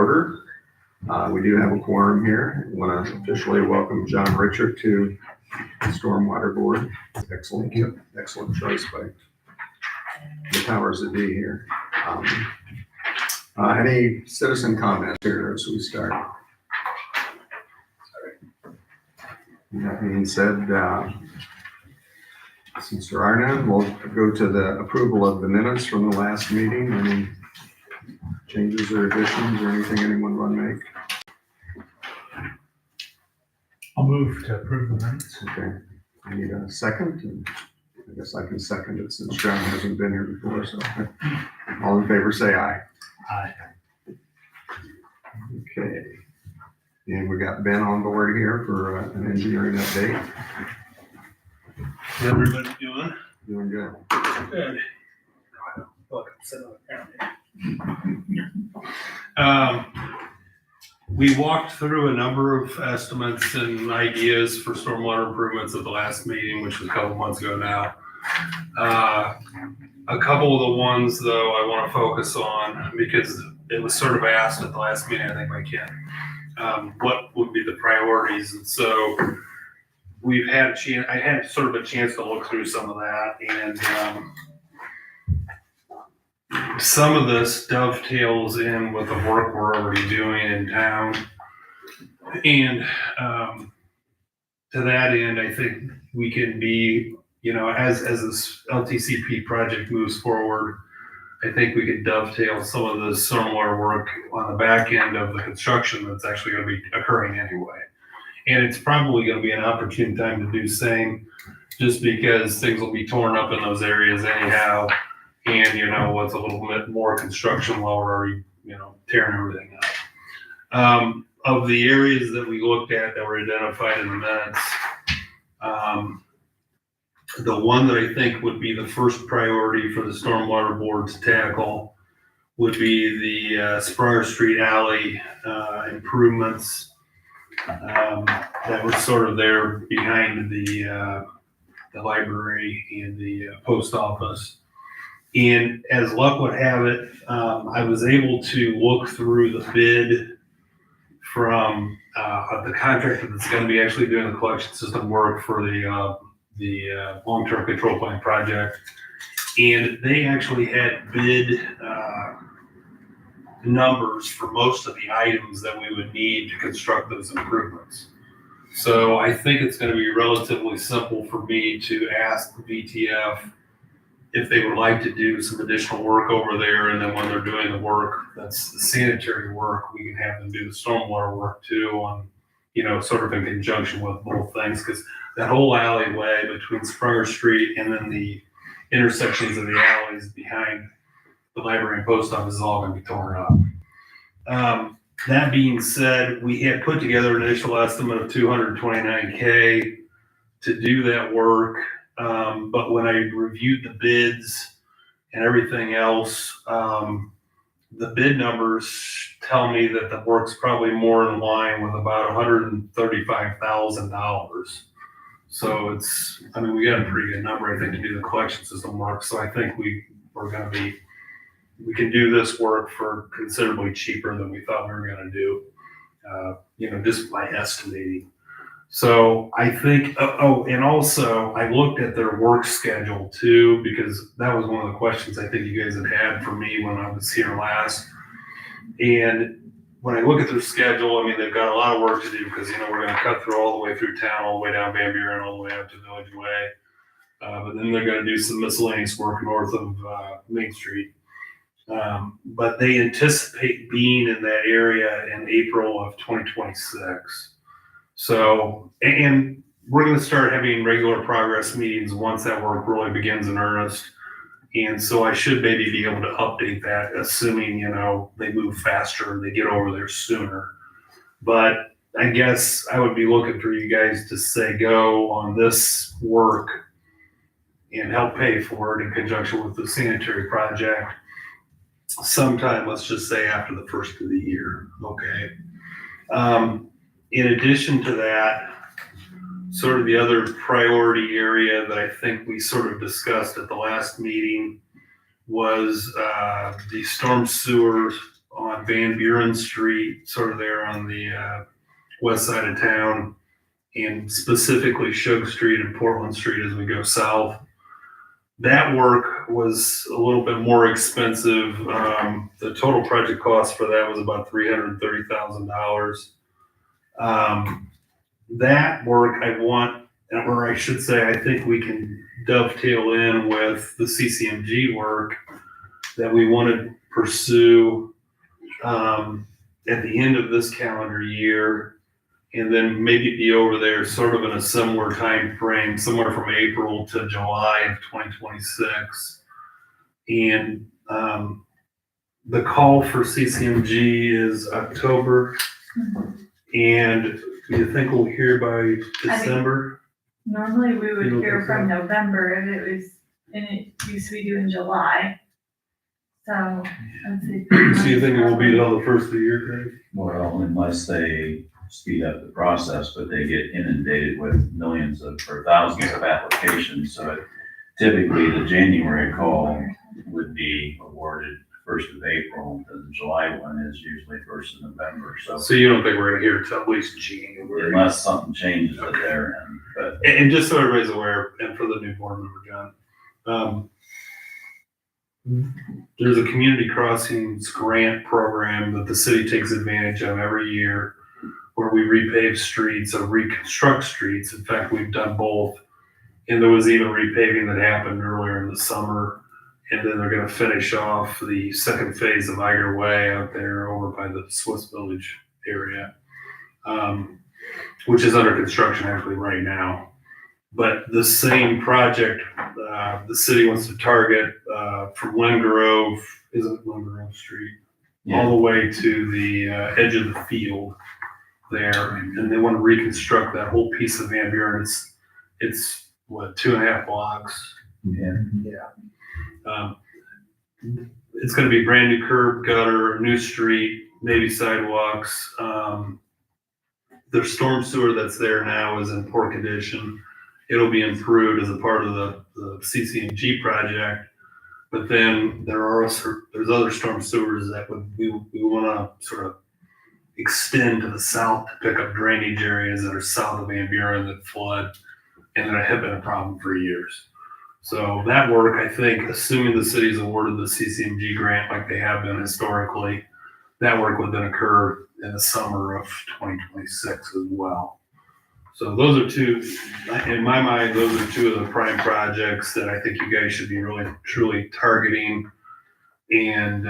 order. We do have a quorum here. I want to officially welcome John Richard to the Stormwater Board. Excellent, excellent choice by the powers that be here. Any citizen comments here as we start? That being said, since there are none, we'll go to the approval of the minutes from the last meeting. Any changes or additions or anything anyone want to make? I'll move to approve the minutes. Okay, I need a second, and I guess I can second it since John hasn't been here before, so all in favor say aye. Aye. Okay, and we got Ben on board here for an engineering update. How's everybody doing? Doing good. Good. Look, I'm sitting on the counter. We walked through a number of estimates and ideas for stormwater improvements at the last meeting, which was a couple months ago now. A couple of the ones, though, I want to focus on because it was sort of asked at the last meeting, I think by Ken, what would be the priorities? And so we've had a chance, I had sort of a chance to look through some of that, and some of this dovetails in with the work we're already doing in town. And to that end, I think we can be, as this LTCP project moves forward, I think we could dovetail some of the stormwater work on the back end of the construction that's actually going to be occurring anyway. And it's probably going to be an opportune time to do same, just because things will be torn up in those areas anyhow. And what's a little bit more construction lower, tearing everything up. Of the areas that we looked at that were identified in the minutes, the one that I think would be the first priority for the Stormwater Board to tackle would be the Sprier Street Alley improvements. That was sort of there behind the library and the post office. And as luck would have it, I was able to look through the bid from the contractor that's going to be actually doing the collection system work for the long-term control plan project. And they actually had bid numbers for most of the items that we would need to construct those improvements. So I think it's going to be relatively simple for me to ask the VTF if they would like to do some additional work over there, and then when they're doing the work, that's the sanitary work, we can have them do the stormwater work too, on, sort of in conjunction with both things, because that whole alleyway between Sprier Street and then the intersections of the alleys behind the library and post office is all going to be torn up. That being said, we had put together an initial estimate of $229K to do that work. But when I reviewed the bids and everything else, the bid numbers tell me that the work's probably more in line with about $135,000. So we got a pretty good number, I think, to do the collection system work. So I think we can do this work for considerably cheaper than we thought we were going to do, just by estimating. So I think, and also I looked at their work schedule too, because that was one of the questions I think you guys had for me when I was here last. And when I look at their schedule, they've got a lot of work to do because, we're going to cut through all the way through town, all the way down Van Buren, all the way up to Village Way. But then they're going to do some miscellaneous work north of Main Street. But they anticipate being in that area in April of 2026. So, and we're going to start having regular progress meetings once that work really begins in earnest. And so I should maybe be able to update that, assuming, they move faster and they get over there sooner. But I guess I would be looking for you guys to say go on this work and help pay for it in conjunction with the sanitary project sometime, let's just say after the first of the year. Okay. In addition to that, sort of the other priority area that I think we sort of discussed at the last meeting was the storm sewers on Van Buren Street, sort of there on the west side of town, and specifically Shug Street and Portland Street as we go south. That work was a little bit more expensive. The total project cost for that was about $330,000. That work or I should say, I think we can dovetail in with the CCMG work that we want to pursue at the end of this calendar year, and then maybe be over there sort of in a similar time frame, somewhere from April to July of 2026. And the call for CCMG is October. And you think we'll hear by December? Normally we would You don't hear think from so? November if it was, and it used to be due in July. So, I'd say. So you think it will be till the first of the year, Craig? Well, unless they speed up the process, but they get inundated with millions or thousands of applications. So typically the January call would be awarded 1st of April, and the July one is usually 1st of November. So you don't think we're gonna hear till at least January? Unless something changes at their end, but And just so everybody's aware, and for the new board member, John, there's a community crossings grant program that the city takes advantage of every year where we repave streets or reconstruct streets. In fact, we've done both. And there was even repaving that happened earlier in the summer. And then they're gonna finish off the second phase of Iger Way out there over by the Swiss Village area, which is under construction actually right now. But the same project, the city wants to target from Lynn Grove, isn't it Lynn Grove Street? All the way to the edge of the field there. And they want to reconstruct that whole piece of Van Buren. It's what, 2.5 blocks? yeah. It's going to be brand new curb, gutter, new street, maybe sidewalks. The storm sewer that's there now is in poor condition. It'll be improved as a part of the CCMG project. But then there's other storm sewers that we want to sort of extend to the south to pick up drainage areas that are south of Van Buren that flood and that have been a problem for years. So that work, I think, assuming the city's awarded the CCMG grant like they have been historically, that work would then occur in the summer of 2026 as well. So those are two, in my mind, those are two of the prime projects that I think you guys should be really, truly targeting. And,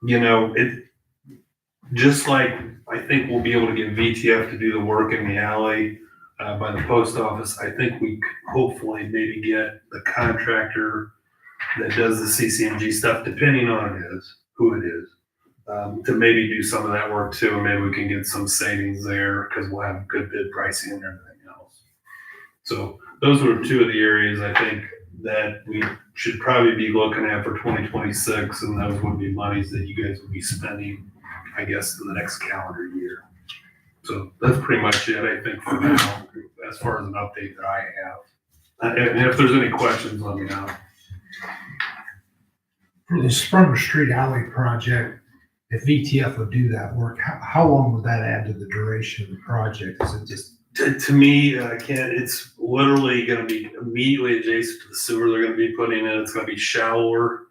it just like I think we'll be able to get VTF to do the work in the alley by the post office, I think we could hopefully maybe get the contractor that does the CCMG stuff, depending on who it is, to maybe do some of that work too. And maybe we can get some savings there because we'll have good bid pricing and everything else. So those were two of the areas I think that we should probably be looking at for 2026. And those would be monies that you guys would be spending, I guess, in the next calendar year. So that's pretty much it, I think, for now, as far as an update that I have. And if there's any questions, let me know. For the Springer Street Alley project, if VTF would do that work, how long would that add to the duration of the project? Is it just? To me, Ken, it's literally going to be immediately adjacent to the sewer they're going to be putting in. It's going to be shallower.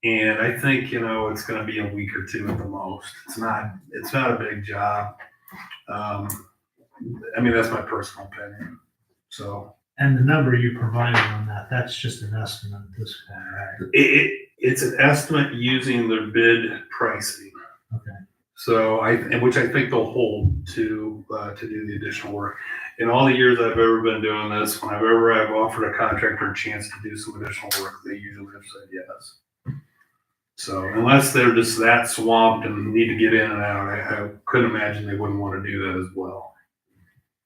And I think, it's going to be a week or two at the most. It's not a big job. That's my personal opinion. So. And the number you provided on that, that's just an estimate at this point, right? It's an estimate using their bid pricing. Okay. So which I think they'll hold to do the additional work. In all the years I've ever been doing this, whenever I've offered a contractor a chance to do some additional work, they usually have said yes. So unless they're just that swamped and need to get in and out, I couldn't imagine they wouldn't want to do that as well.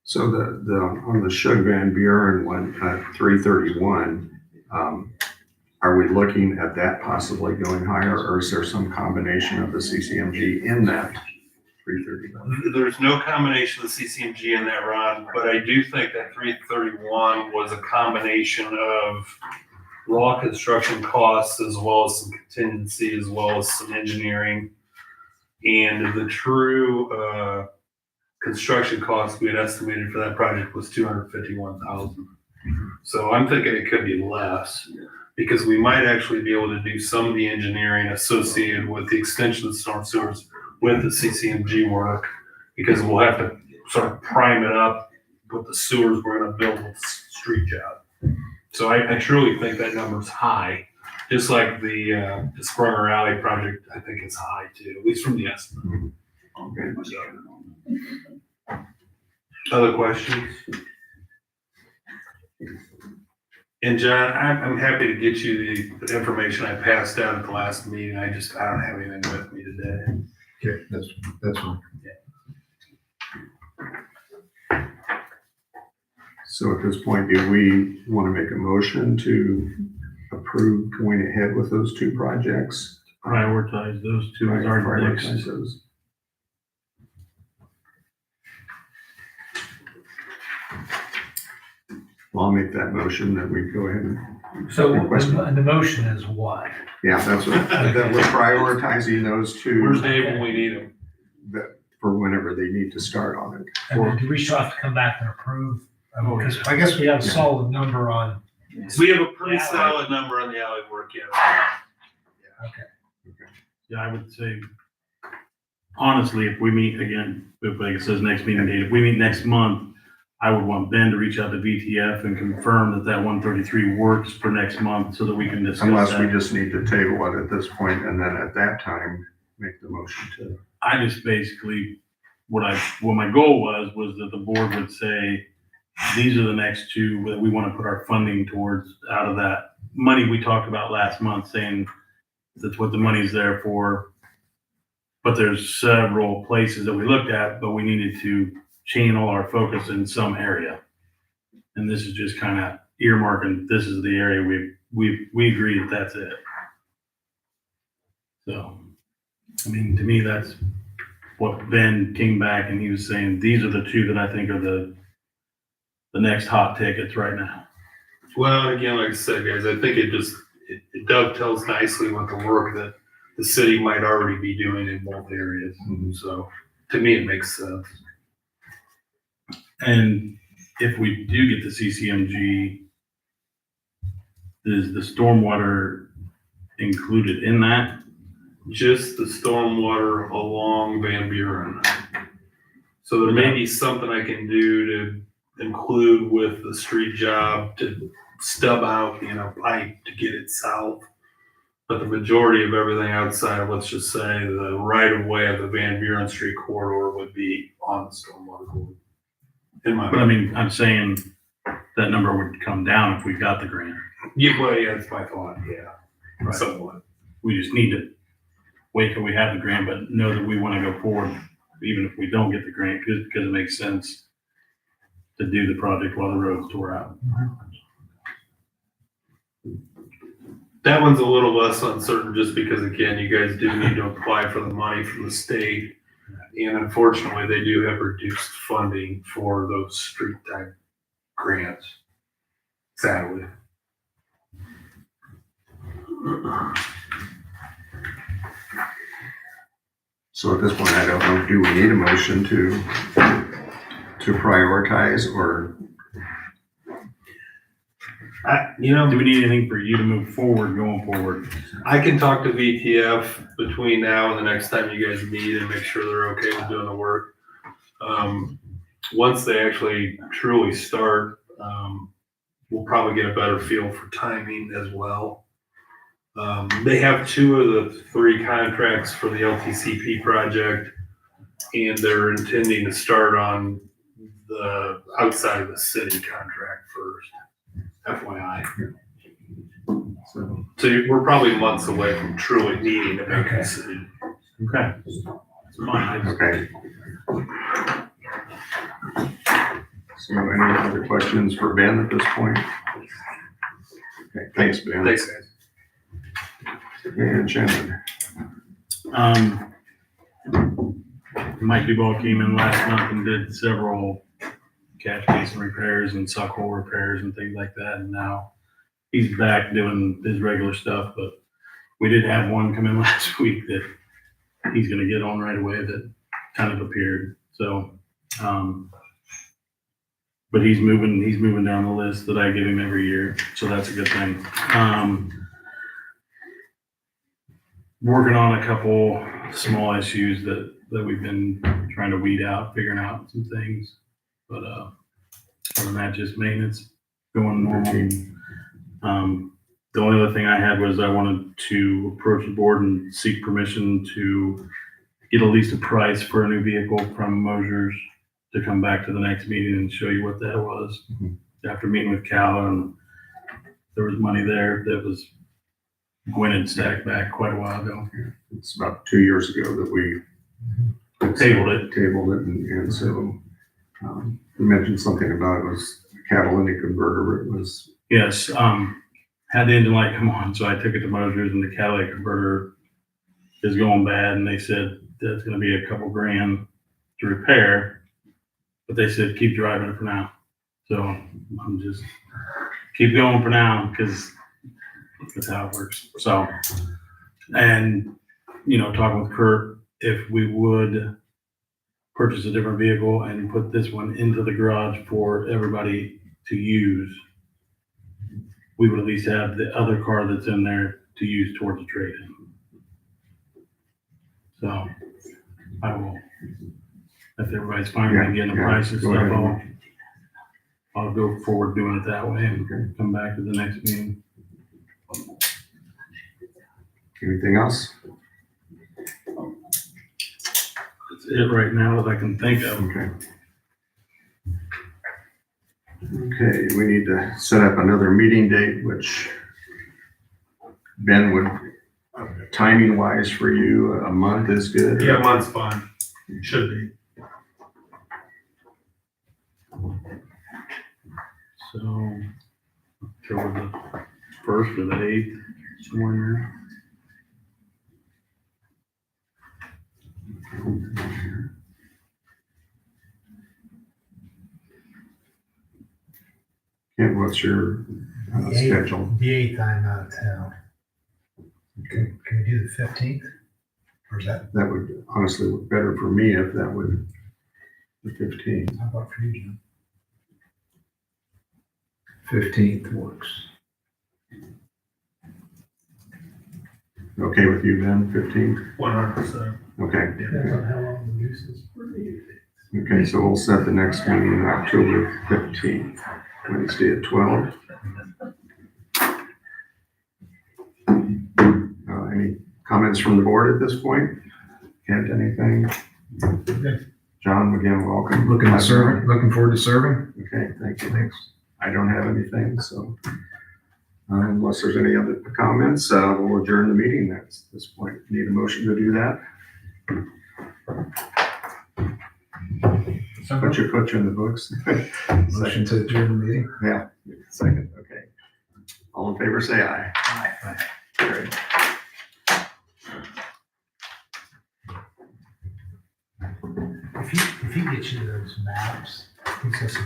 So on the Shug Van Buren one at 331, are we looking at that possibly going higher, or is there some combination of the CCMG in that 331? There's no combination of the CCMG in that, Ron, but I do think that 331 was a combination of raw construction costs as well as some contingency, as well as some engineering. And the true, construction cost we had estimated for that project was $251,000. So I'm thinking it could be less, because we might actually be able to do some of the engineering associated with the extension of the storm sewers with the CCMG work, because we'll have to sort of prime it up with the sewers we're gonna build with the street job. So I truly think that number's high, just like the Springer Alley project, I think it's high too, at least from the estimate. Other questions? And John, I'm happy to get you the information I passed out at the last meeting. I don't have anything with me today. Okay, that's fine. So at this point, do we want to make a motion to approve going ahead with those two projects? Prioritize those two as our Prioritize next. those. Well, I'll make that motion that we go ahead and. So Your question? the motion is what? Yeah, that's what, that we're prioritizing those Where's two Dave when we need him? that, for whenever they need to start on it. And then do we still have to come back and approve? Because I guess we have a solid number on. We have a pretty Yeah. solid number on the alley work, yeah. Okay. Yeah, I would say, honestly, if we meet again, if like it says next meeting date, if we meet next month, I would want Ben to reach out to VTF and confirm that 133 works for next month so that we can discuss Unless we that. just need to table it at this point and then at that time, make the motion to. I just basically, what my goal was that the board would say, these are the next two that we want to put our funding towards out of that money we talked about last month, saying that's what the money's there for. But there's several places that we looked at, but we needed to channel our focus in some area. And this is just kind of earmarking, this is the area we agree that that's it. So, I mean, to me, that's what Ben came back and he was saying, these are the two that I think are the next hot tickets right now. Well, again, like I said, guys, I think it dovetails nicely with the work that the city might already be doing in both areas. So to me, it makes sense. And if we do get the CCMG, is the stormwater included in that? Just the stormwater along Van Buren. So there may be something I can do to include with the street job to stub out, pipe to get it south. But the majority of everything outside of, let's just say, the right of way of the Van Buren Street corridor would be on the stormwater corridor. In my But I mean, I'm saying that number would come down if we got the grant. yeah, that's my thought, yeah. Right. Somewhat. We just need to wait till we have the grant, but know that we want to go forward, even if we don't get the grant, because it makes sense to do the project while the road's tore out. That one's a little less uncertain just because, again, you guys do need to apply for the money from the state. And unfortunately, they do have reduced funding for those street type grants, sadly. So at this point, I don't know, do we need a motion to prioritize or? Do we need anything for you to move forward, going forward? I can talk to VTF between now and the next time you guys meet and make sure they're okay with doing the work. Once they actually truly start, we'll probably get a better feel for timing as well. They have 2 of the 3 contracts for the LTCP project, and they're intending to start on the outside of the city contract first, FYI. So, So we're probably months away from truly needing to make a decision. Okay. It's fine. okay. So any other questions for Ben at this point? Okay, thanks, Ben. Thanks, guys. And Shannon. Mike Duval came in last month and did several catch basin repairs and suck hole repairs and things like that. And now he's back doing his regular stuff, but we did have one come in last week that he's gonna get on right away that kind of appeared, so, but he's moving down the list that I give him every year, so that's a good thing. Working on a couple small issues that we've been trying to weed out, figuring out some things, but, other than that, just maintenance, going normal. The only other thing I had was I wanted to approach the board and seek permission to get at least a price for a new vehicle from Mosier's to come back to the next meeting and show you what that was. After meeting with Cal, and there was money there that was Gwen had stacked back quite a while ago. It's about 2 years ago that we Tabled it. And so, you mentioned something about it was a catalytic converter, it was, Yes, had the engine light come on, so I took it to Mosier's, and the catalytic converter is going bad, and they said that's gonna be a couple grand to repair, but they said keep driving it for now. So I'm just keep going for now, because that's how it works. So, and talking with Kurt, if we would purchase a different vehicle and put this one into the garage for everybody to use, we would at least have the other car that's in there to use towards the trade-in. So I will, if everybody's fine with me getting the price and go stuff, ahead. I'll go forward doing it that way and come back to the next meeting. Anything else? That's it right now that I can think of. Okay. Okay, we need to set up another meeting date, which Ben would, timing wise for you, a month is good? Yeah, month's fine. Should be. So, October the 1st or the 8th, somewhere in there. Kent, what's your schedule? The 8th, I'm out of town. Can we do the 15th? Or is that, That would honestly look better for me if that would, the 15th. how about for you, Jim? 15th works. Okay with you, Ben, 15th? 100%. Okay. Depends on how long the use is. Okay, so we'll set the next meeting October 15th, Wednesday at 12. Any comments from the board at this point? Kent, anything? John, again, welcome. Looking forward to serving. Okay, thank you. Thanks. I don't have anything, so unless there's any other comments, we'll adjourn the meeting at this point. Need a motion to do that? Put you in the books. Motion to adjourn the meeting. Yeah, second, okay. All in favor, say aye. Aye. Great. If he gets you those maps, he says